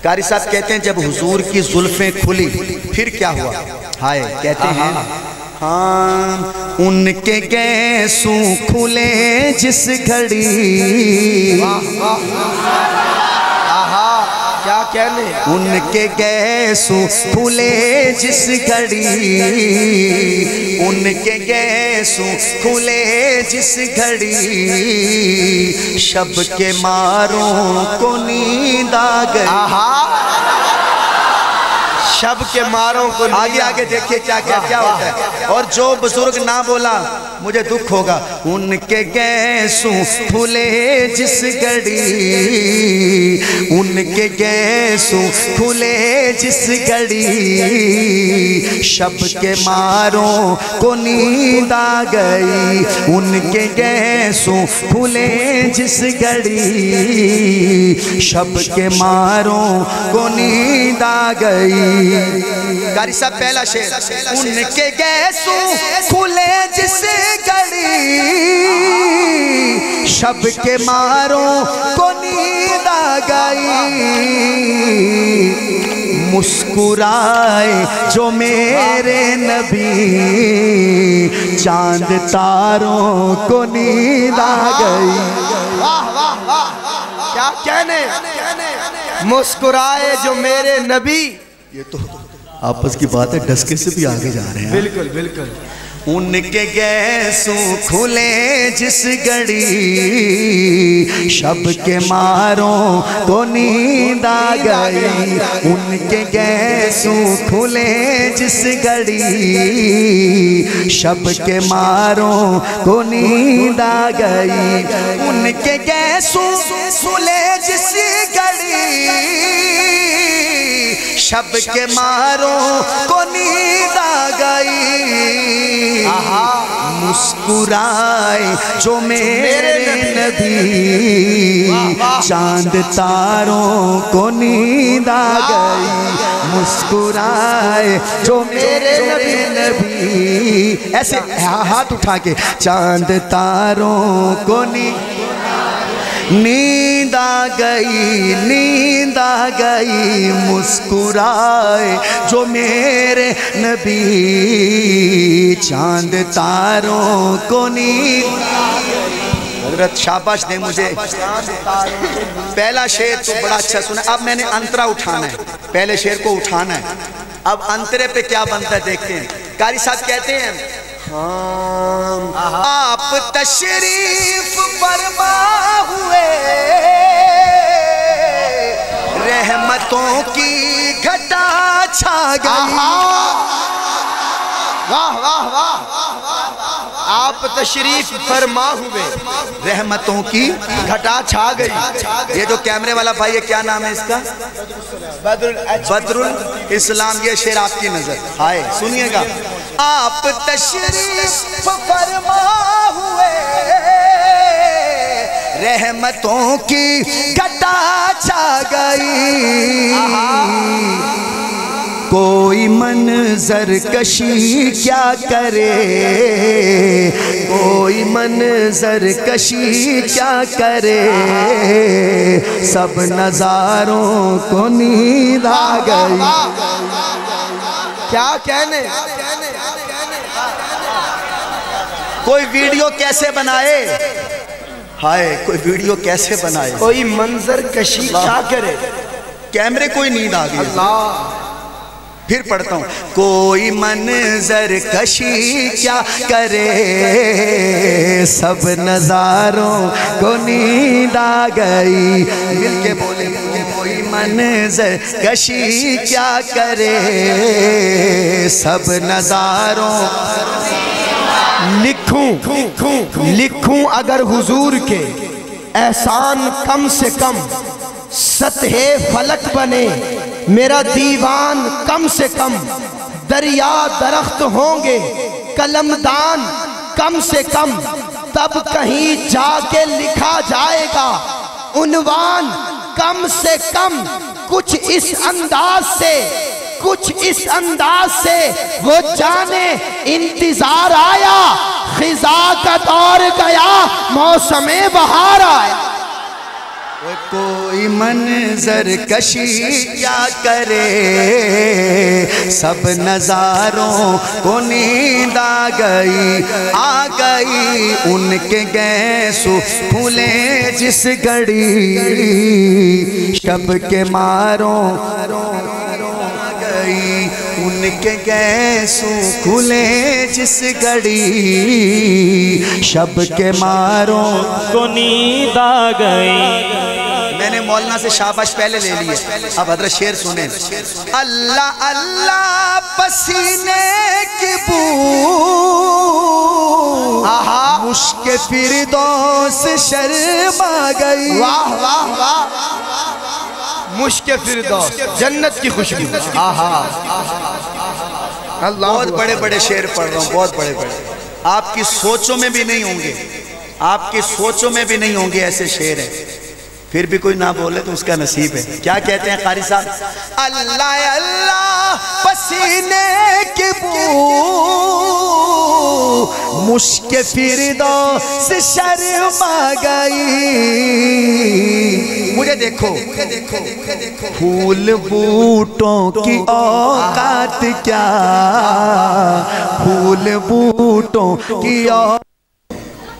قاری صاحب کہتے ہیں جب حضور کی زلفیں کھلی پھر کیا ہوا؟ ہائے کہتے ہیں ہاں ان کے گیسوں کھلے جس گھڑی، کیا کہنے، ان کے گیسوں کھلے جس گھڑی، ان کے گیسوں کھلے جس گھڑی، شب کے ماروں کو نیند آ گئی۔ شب کے ماروں کو آگے آگے دیکھیے کیا کیا ہوتا ہے، اور جو بزرگ نہ بولا مجھے دکھ ہوگا۔ ان کے گیسوں کھلے جس گھڑی، ان کے گیسوں کھلے جس گھڑی، شب کے ماروں کو نیند آ گئی۔ ان کے گیسوں کھلے جس گھڑی، شب کے ماروں کو نیند آ گئی۔ قاری صاحب پہلا شعر، ان کے گیسوں کھلے جس گھڑی، شب کے ماروں کو نیند آ گئی۔ مسکرائے جو میرے نبی، چاند تاروں کو نیند آ گئی۔ واہ واہ واہ، کیا کہنے، مسکرائے جو میرے نبی۔ یہ تو آپس کی بات ہے، ڈسکے سے بھی آگے جا رہے ہیں۔ بالکل بالکل۔ ان کے گیسوں کھلے جس گھڑی، شب کے ماروں کو نیند آ گئی۔ ان کے گیسوں کھلے جس گھڑی، شب کے ماروں کو نیند آ گئی۔ ان کے گیسوں کھلے جس گھڑی، شب کے ماروں کو نیند آ گئی۔ مسکرائے جو میرے نبی، چاند تاروں کو نیند آ گئی۔ مسکرائے جو میرے نبی، ایسے ہاتھ اٹھا کے، چاند تاروں کو نیند آ گئی، نیند آ گئی۔ مسکرائے جو میرے نبی، چاند تاروں کو نیند آ گئی۔ حضرت شاباش دیں مجھے۔ پہلا شعر تو بڑا اچھا سنا، اب میں نے انترا اٹھانا ہے، پہلے شعر کو اٹھانا ہے، اب انترے پہ کیا بنتا ہے دیکھتے ہیں۔ قاری صاحب کہتے ہیں آپ تشریف فرما ہوئے، رحمتوں کی گھٹا چھا گئی۔ واہ واہ واہ، آپ تشریف فرما ہوئے، رحمتوں کی گھٹا چھا گئی۔ یہ جو کیمرے والا بھائی ہے کیا نام ہے اس کا؟ بدر الاسلام۔ یہ شعر آپ کی نظر آئے، سنیے گا۔ آپ تشریف فرما ہوئے، رحمتوں کی گھٹا چھا گئی۔ کوئی منظر کشی کیا کرے، کوئی منظر کشی کیا کرے، سب نظاروں کو نیند آ گئی۔ کیا کہنے، کوئی ویڈیو کیسے بنائے، ہائے کوئی ویڈیو کیسے بنائے، کوئی منظر کشی کیا کرے، کیمرے کوئی نیند آ گئی۔ اللہ، پھر پڑھتا ہوں۔ کوئی منظر کشی کیا کرے، سب نظاروں کو نیند آ گئی۔ مل کے بولے، کوئی منظر کشی کیا کرے، سب نظاروں۔ لکھوں اگر حضور کے احسان کم سے کم، سطح فلک بنے میرا دیوان کم سے کم، دریا درخت ہوں گے قلمدان کم سے کم، تب کہیں جا کے لکھا جائے گا عنوان کم سے کم۔ کچھ اس انداز سے وہ جانے انتظار آیا، خزاں کا دور گیا موسم بہار آیا۔ کوئی منظر کشی کیا کرے، سب نظاروں کو نیند آ گئی ان کے گیسو پھولے جس گھڑی، شب کے ماروں گئی ان کے گیسو کھلے جس گھڑی، شب کے ماروں کو نیند آ گئی۔ میں نے مولانا سے شاباش پہلے لے لیے، اب حضرت شعر سنیں۔ اللہ اللہ پسینے کی بو، مشک فردوس شرما گئی۔ واہ واہ واہ، مشک فردوس جنت کی خوشبو۔ اللہ بہت بڑے بڑے شعر پڑھ رہا ہوں، بہت بڑے بڑے، آپ کی سوچوں میں بھی نہیں ہوں گے، آپ کی سوچوں میں بھی نہیں ہوں گے ایسے شعر ہیں، پھر بھی کوئی نہ بولے تو اس کا نصیب ہے۔ کیا کہتے ہیں قاری صاحب؟ اللہ اللہ پسینے کی بو، مشک فردوس شرما گئی۔ مجھے دیکھو، پھول بوٹوں کی اوقات کیا، پھول بوٹوں کی اوقات۔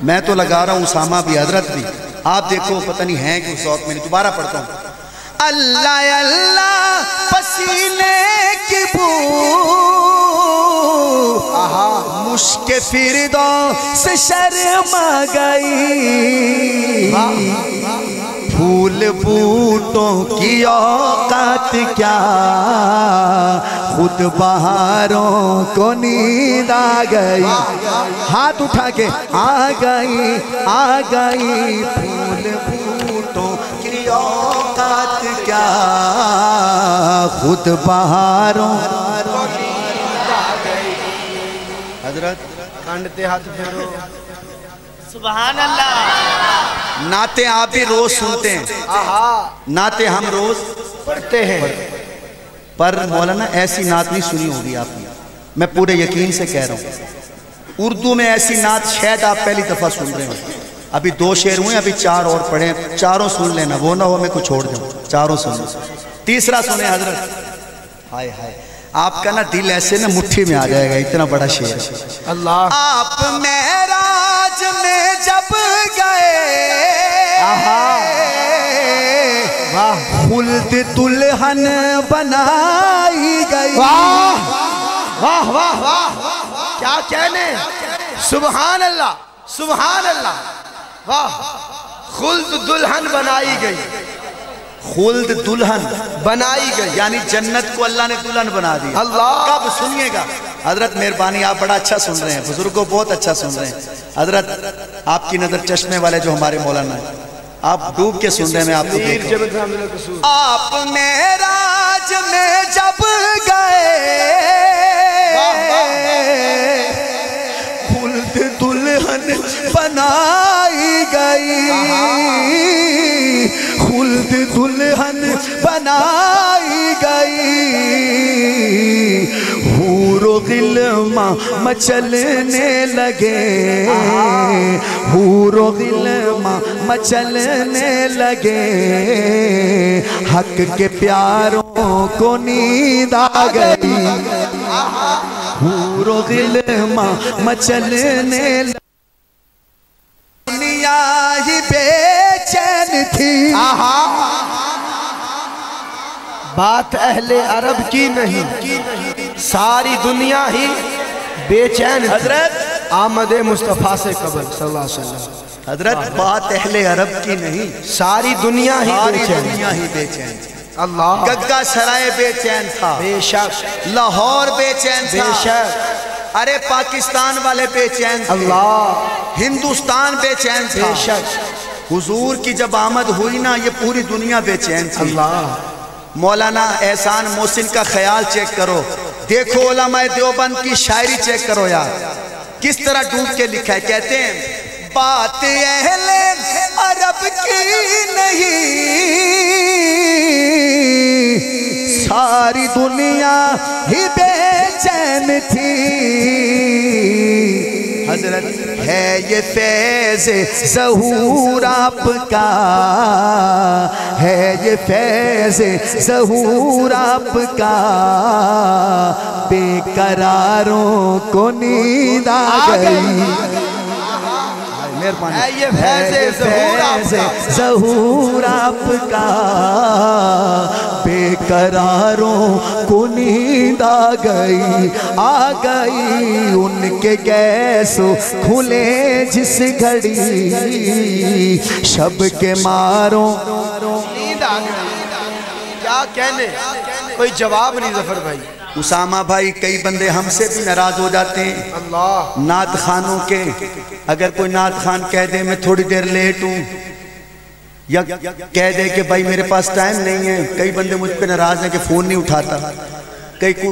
میں تو لگا رہا ہوں اسامہ بھی، حضرت بھی، آپ دیکھو پتہ نہیں ہیں کہ اس ذوق میں نہیں۔ دوبارہ پڑھتا ہوں۔ اللہ اللہ پسینے کی بو، مشک فردوس شرما گئی، پھول بوٹوں کی اوقات کیا، خود بہاروں کو نیند آ گئی۔ ہاتھ اٹھا کے آ گئی پھول بوٹوں کی اوقات کیا، خود بہاروں کو نیند آ گئی۔ حضرت کانڈتے ہاتھ پھیرو۔ سبحان اللہ۔ نعتیں آپ بھی روز سنتے ہیں، نعتیں ہم روز پڑھتے ہیں، پر مولانا ایسی نعت نہیں سنی ہوگی آپ نے، میں پورے یقین سے کہہ رہا ہوں۔ اردو میں ایسی نعت شاید آپ پہلی دفعہ سن رہے ہیں۔ ابھی 2 شعر ہوئے، ابھی 4 اور پڑھیں، چاروں سن لینا، وہ نہ ہو میں کچھ چھوڑ جاؤں، چاروں سن لیں۔ تیسرا سنیں حضرت۔ ہائے ہائے، آپ کا نا دل ایسے نا مٹھی میں آ جائے گا، اتنا بڑا شعر۔ اللہ آپ معراج میں جب گئے، خلد دلہن بنائی گئی۔ واہ واہ واہ واہ، کیا کہنے، سبحان اللہ سبحان اللہ، واہ، خلد دلہن بنائی گئی، خلد دلہن بنائی گئی، یعنی جنت کو اللہ نے دلہن بنا دیا۔ اللہ کب سنیے گا حضرت، مہربانی، آپ بڑا اچھا سن رہے ہیں، بزرگوں بہت اچھا سن رہے ہیں۔ حضرت آپ کی نظر چشمے والے جو ہمارے مولانا ہیں، آپ ڈوب کے سن رہے ہیں، میں آپ کو دیکھ رہا ہوں۔ آپ معراج میں جب گئے، خلد دلہن بنائی گئی، خلد دلہن بنائی گئی، حور و غلمان مچلنے لگے، حور و غلمان مچلنے لگے، حق کے پیاروں کو نیند آ گئی، حور و غلمان مچلنے لگے، دنیا ہی بے چین تھی۔ بات اہل عرب کی نہیں، ساری دنیا ہی بے چین تھی حضرت آمد مصطفیٰ سے قبل صلی اللہ علیہ وسلم۔ حضرت بات اہل عرب کی نہیں، ساری دنیا ہی ساری بے چین تھی۔ دنیا ہی بے چین تھی۔ اللہ گگا سرائے بے چین تھا، بے شک لاہور بے چین بے تھا، شک، ارے پاکستان والے بے چین تھے، اللہ ہندوستان بے چین تھا۔ بے شک، حضور کی جب آمد ہوئی نا، یہ پوری دنیا بے چین تھی۔ اللہ مولانا احسان محسن کا خیال چیک کرو، دیکھو علماء دیوبند کی شاعری چیک کرو یار، کس طرح ڈوب کے لکھا ہے۔ کہتے ہیں بات اہل عرب کی نہیں، ساری دنیا ہی بے چین تھی۔ ہے یہ فیض ظہور آپ کا، ہے یہ فیض ظہور آپ کا، بے قراروں کو نیند آ گئی، ہے یہ فیض ظہور آپ کا، بے قراروں کو نیند آ گئی، ان کے گیسو کھلے جس گھڑی، شب کے ماروں نیند آ گئی۔ کیا کہنے، کوئی جواب نہیں ظفر بھائی۔ اسامہ بھائی کئی بندے ہم سے بھی ناراض ہو جاتے ہیں اللہ، نعت خانوں کے، اگر کوئی نعت خان کہہ دے میں تھوڑی دیر لیٹ ہوں، یا کہہ دے کہ بھائی میرے پاس ٹائم نہیں ہے، کئی بندے مجھ پہ ناراض ہیں کہ فون نہیں اٹھاتا،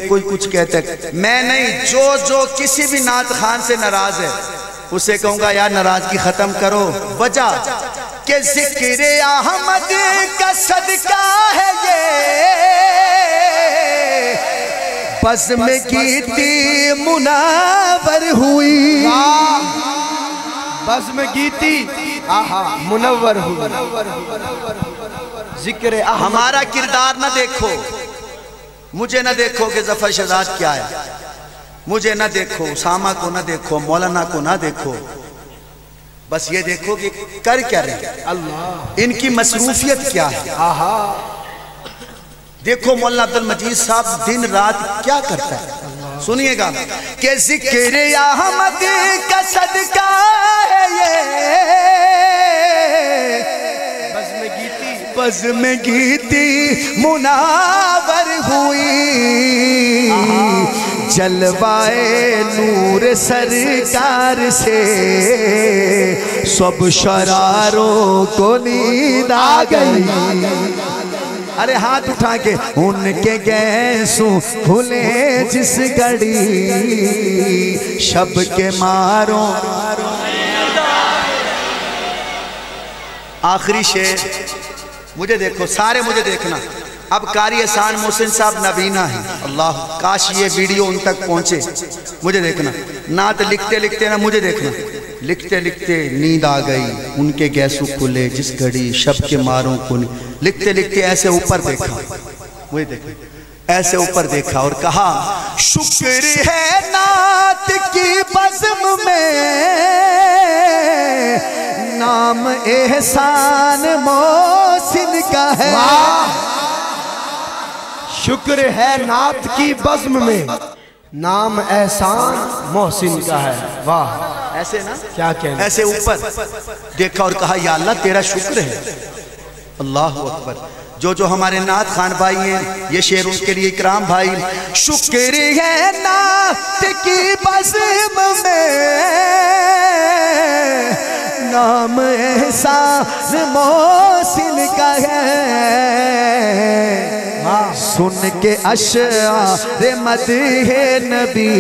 کوئی کچھ کہتا ہے، میں نہیں، جو کسی بھی نعت خان سے ناراض ہے اسے کہوں گا یار ناراضگی ختم کرو، وجہ کہ ذکر احمد کا صدقہ ہے یہ، بزم گیتی منور ہوئی، بزم گیتی منور ہوئی، ذکر ہمارا کردار نہ دیکھو، مجھے نہ دیکھو کہ ظفر شہزاد کیا ہے، مجھے نہ دیکھو، اسامہ کو نہ دیکھو، مولانا کو نہ دیکھو، بس یہ دیکھو کہ کر کیا رہے ہیں، ان کی مصروفیت کیا ہے۔ دیکھو مولانا عبد المجید صاحب دن رات کیا کرتا ہے، سنیے گا کہ ذکر احمد کا صدقہ ہے یہ، بزم گیتی منور ہوئی، جلوائے نور سرکار سے سب شراروں کو نیند آ گئی، ارے ہاتھ اٹھا کے ان کے گیسوں کھلے جس گھڑی، شب کے ماروں۔ آخری شعر مجھے دیکھو، سارے مجھے دیکھنا، اب قاری احسان محسن صاحب نابینا ہیں، اللہ کاش یہ ویڈیو ان تک پہنچے، مجھے دیکھنا، نعت لکھتے لکھتے نا مجھے دیکھنا، لکھتے لکھتے نیند آ گئی، ان کے گیسوں کھلے جس گھڑی، شب کے ماروں کو لکھتے لکھتے ایسے اوپر دیکھا، مجھے دیکھا، ایسے اوپر دیکھا اور کہا شکر ہے نعت کی بزم میں نام احسان محسن کا ہے، شکر ہے نعت کی بزم میں نام احسان محسن کا ہے، واہ، ایسے نا، کیا کہنا، ایسے اوپر دیکھا اور کہا یا اللہ تیرا شکر ہے، اللہ اکبر۔ جو ہمارے نعت خان بھائی ہیں یہ شعر ان کے لیے اکرام بھائی، شکر ہے نعت کی بزم میں نام احسان محسن کا ہے، سن کے اشعار مدح نبی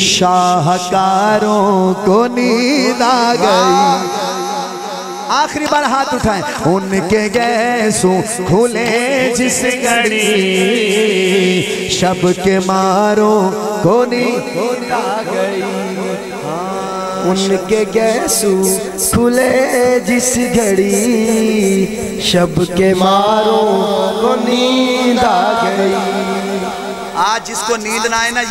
شاہکاروں کو نیند آ گئی۔ آخری بار ہاتھ اٹھائیں، ان کے گیسوں کھلے جس گھڑی، شب کے ماروں کو نیند آ گئی، ان کے گیسوں کھلے جس گھڑی، شب کے ماروں کو نیند آ گئی۔ آج جس کو نیند نہ آئے نا